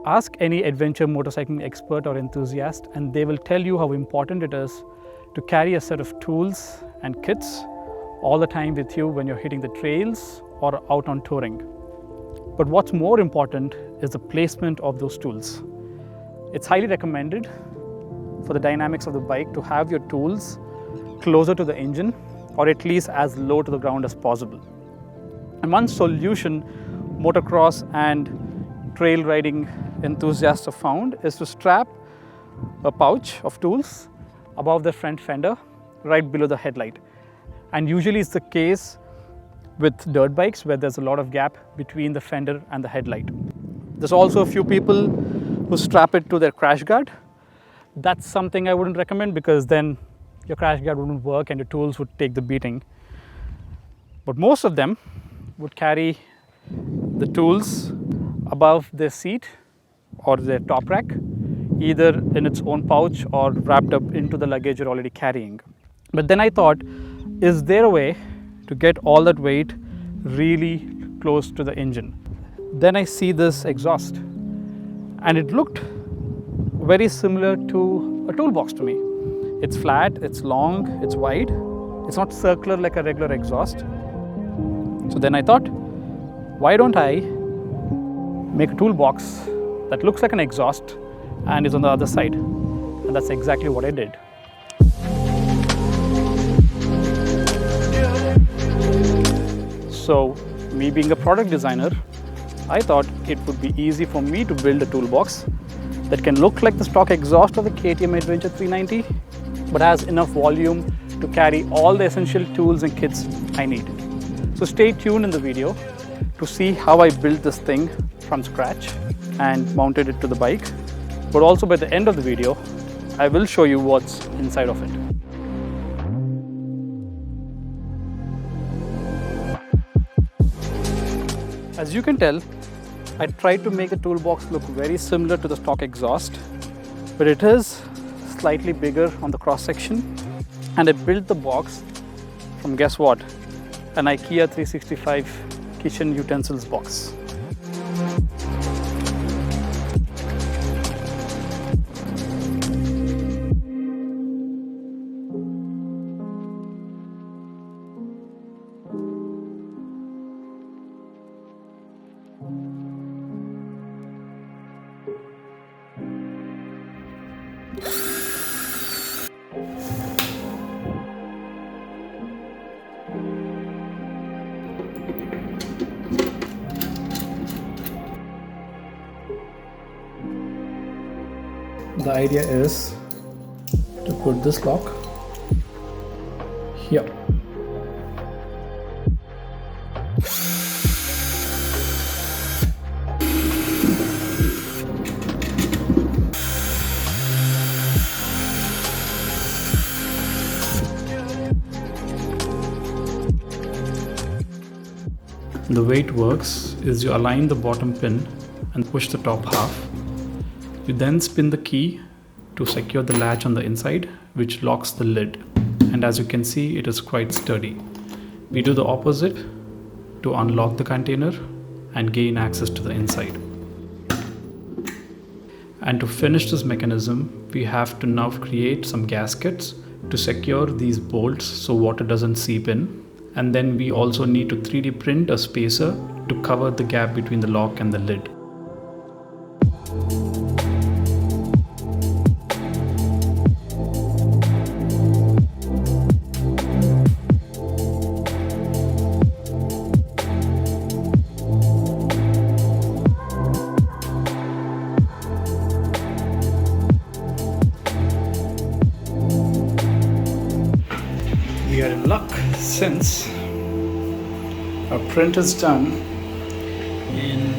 Ask any adventure motorcycling expert or enthusiast, and they will tell you how important it is to carry a set of tools and kits all the time with you when you're hitting the trails or out on touring. But what's more important is the placement of those tools. It's highly recommended for the dynamics of the bike to have your tools closer to the engine, or at least as low to the ground as possible. And one solution motocross and trail riding enthusiasts have found is to strap a pouch of tools above the front fender right below the headlight. And usually it's the case with dirt bikes where there's a lot of gap between the fender and the headlight. There's also a few people who strap it to their crash guard. That's something I wouldn't recommend, because then your crash guard wouldn't work and your tools would take the beating. But most of them would carry the tools above their seat or their top rack, either in its own pouch or wrapped up into the luggage you're already carrying. But then I thought, is there a way to get all that weight really close to the engine? Then I see this exhaust, and it looked very similar to a toolbox to me. It's flat, it's long, it's wide. It's not circular like a regular exhaust. So then I thought, why don't I make a toolbox that looks like an exhaust and is on the other side? And that's exactly what I did. So, me being a product designer, I thought it would be easy for me to build a toolbox that can look like the stock exhaust of the KTM Adventure 390, but has enough volume to carry all the essential tools and kits I need. So stay tuned in the video to see how I built this thing from scratch and mounted it to the bike. But also by the end of the video, I will show you what's inside of it. As you can tell, I tried to make the toolbox look very similar to the stock exhaust, but it is slightly bigger on the cross section. And I built the box from, guess what, an IKEA 365 kitchen utensils box. The idea is to put this lock here. The way it works is you align the bottom pin and push the top half. You then spin the key to secure the latch on the inside, which locks the lid. And as you can see, it is quite sturdy. We do the opposite to unlock the container and gain access to the inside. And to finish this mechanism, we have to now create some gaskets to secure these bolts so water doesn't seep in. And then we also need to 3D print a spacer to cover the gap between the lock and the lid. We are in luck since our print is done in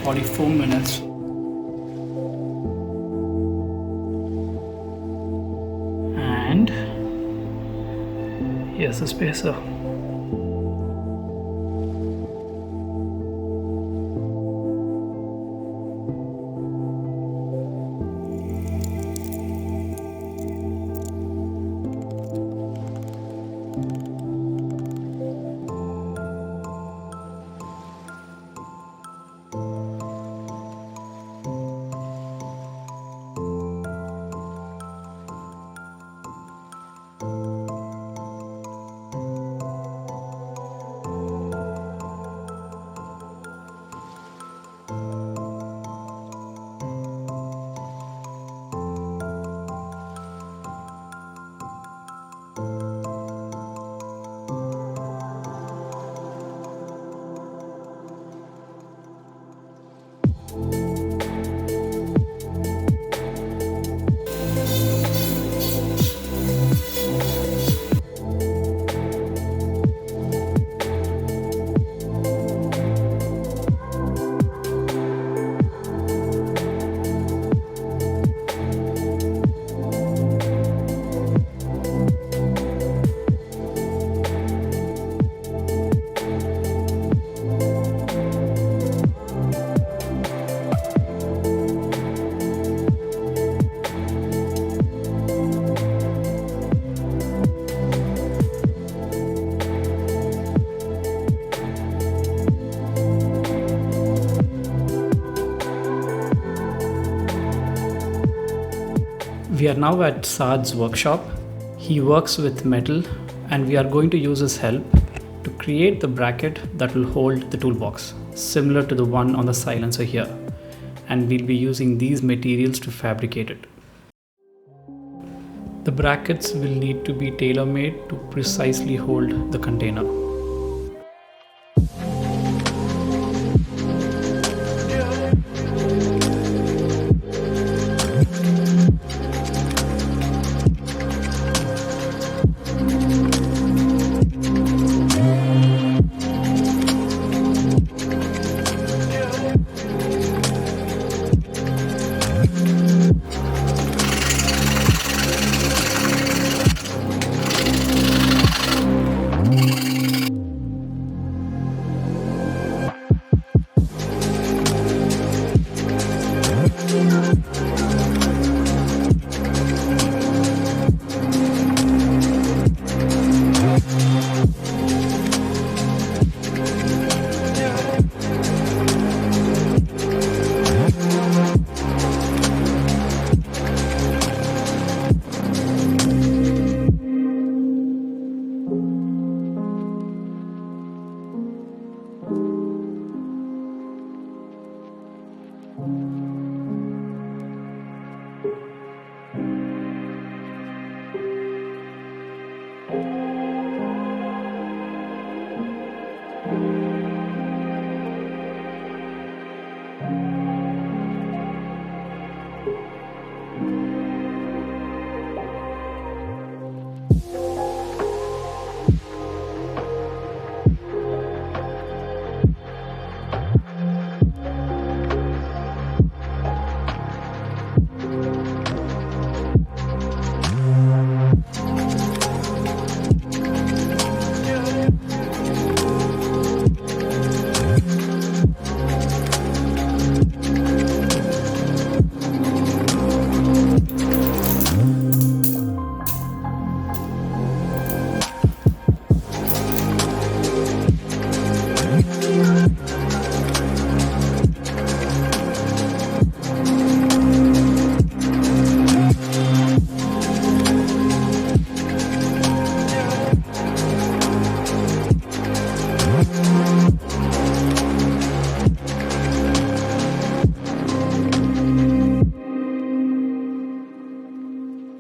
44 minutes. And here's the spacer. We are now at Saad's workshop. He works with metal and we are going to use his help to create the bracket that will hold the toolbox, similar to the one on the silencer here. And we'll be using these materials to fabricate it. The brackets will need to be tailor-made to precisely hold the container.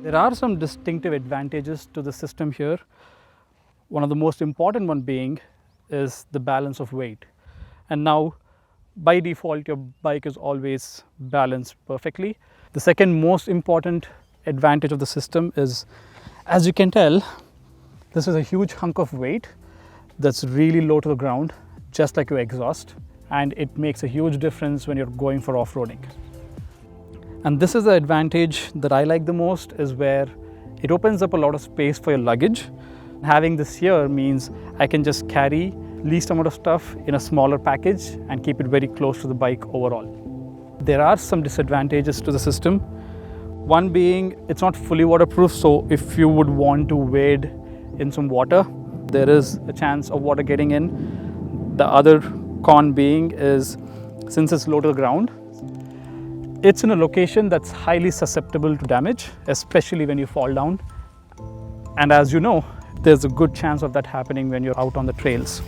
There are some distinctive advantages to the system here. One of the most important one being is the balance of weight. And now by default your bike is always balanced perfectly. The second most important advantage of the system is, as you can tell, this is a huge hunk of weight that's really low to the ground, just like your exhaust, and it makes a huge difference when you're going for off-roading. And this is the advantage that I like the most, is where it opens up a lot of space for your luggage. Having this here means I can just carry least amount of stuff in a smaller package and keep it very close to the bike overall. There are some disadvantages to the system. One being it's not fully waterproof, so if you would want to wade in some water, there is a chance of water getting in. The other con being is, since it's low to the ground, it's in a location that's highly susceptible to damage, especially when you fall down. And as you know, there's a good chance of that happening when you're out on the trails.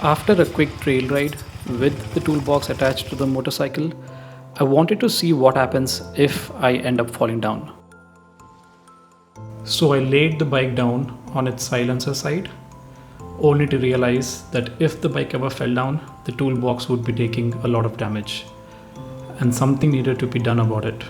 After a quick trail ride with the toolbox attached to the motorcycle, I wanted to see what happens if I end up falling down. So I laid the bike down on its silencer side, only to realize that if the bike ever fell down, the toolbox would be taking a lot of damage. And something needed to be done about it.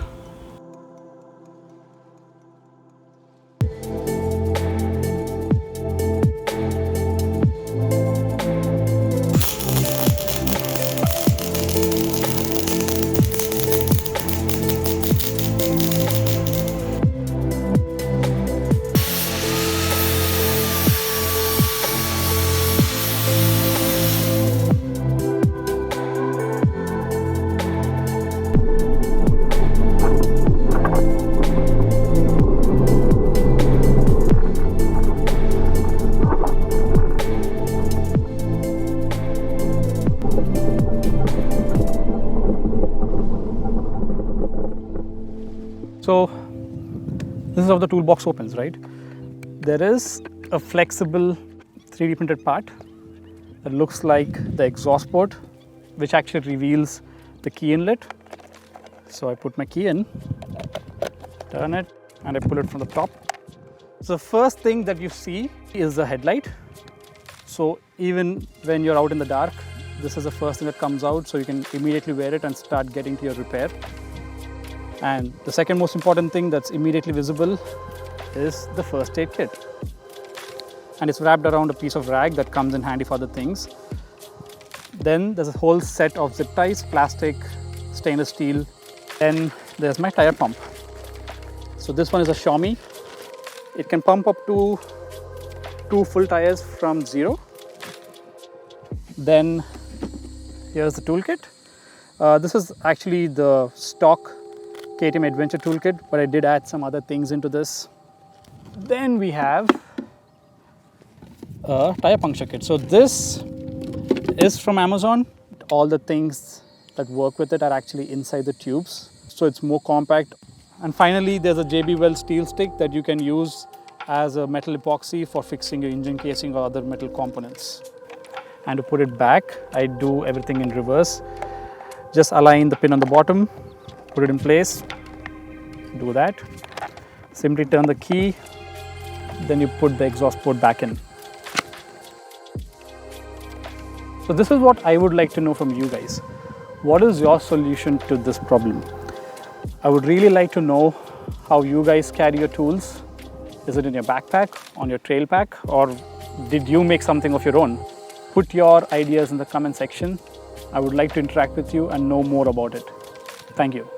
So this is how the toolbox opens, right? There is a flexible 3D printed part that looks like the exhaust port, which actually reveals the key inlet. So I put my key in, turn it, and I pull it from the top. So the first thing that you see is the headlight. So even when you're out in the dark, this is the first thing that comes out, so you can immediately wear it and start getting to your repair. And the second most important thing that's immediately visible is the first aid kit. And it's wrapped around a piece of rag that comes in handy for other things. Then there's a whole set of zip ties, plastic, stainless steel. Then there's my tire pump. So this one is a Xiaomi. It can pump up to 2 full tires from 0. Then here's the toolkit. This is actually the stock KTM Adventure toolkit, but I did add some other things into this. Then we have a tire puncture kit. So this is from Amazon. All the things that work with it are actually inside the tubes, so it's more compact. And finally, there's a JB Weld steel stick that you can use as a metal epoxy for fixing your engine casing or other metal components. And to put it back, I do everything in reverse. Just align the pin on the bottom, put it in place, do that. Simply turn the key, then you put the exhaust port back in. So this is what I would like to know from you guys. What is your solution to this problem? I would really like to know how you guys carry your tools. Is it in your backpack, on your trail pack, or did you make something of your own? Put your ideas in the comment section. I would like to interact with you and know more about it. Thank you.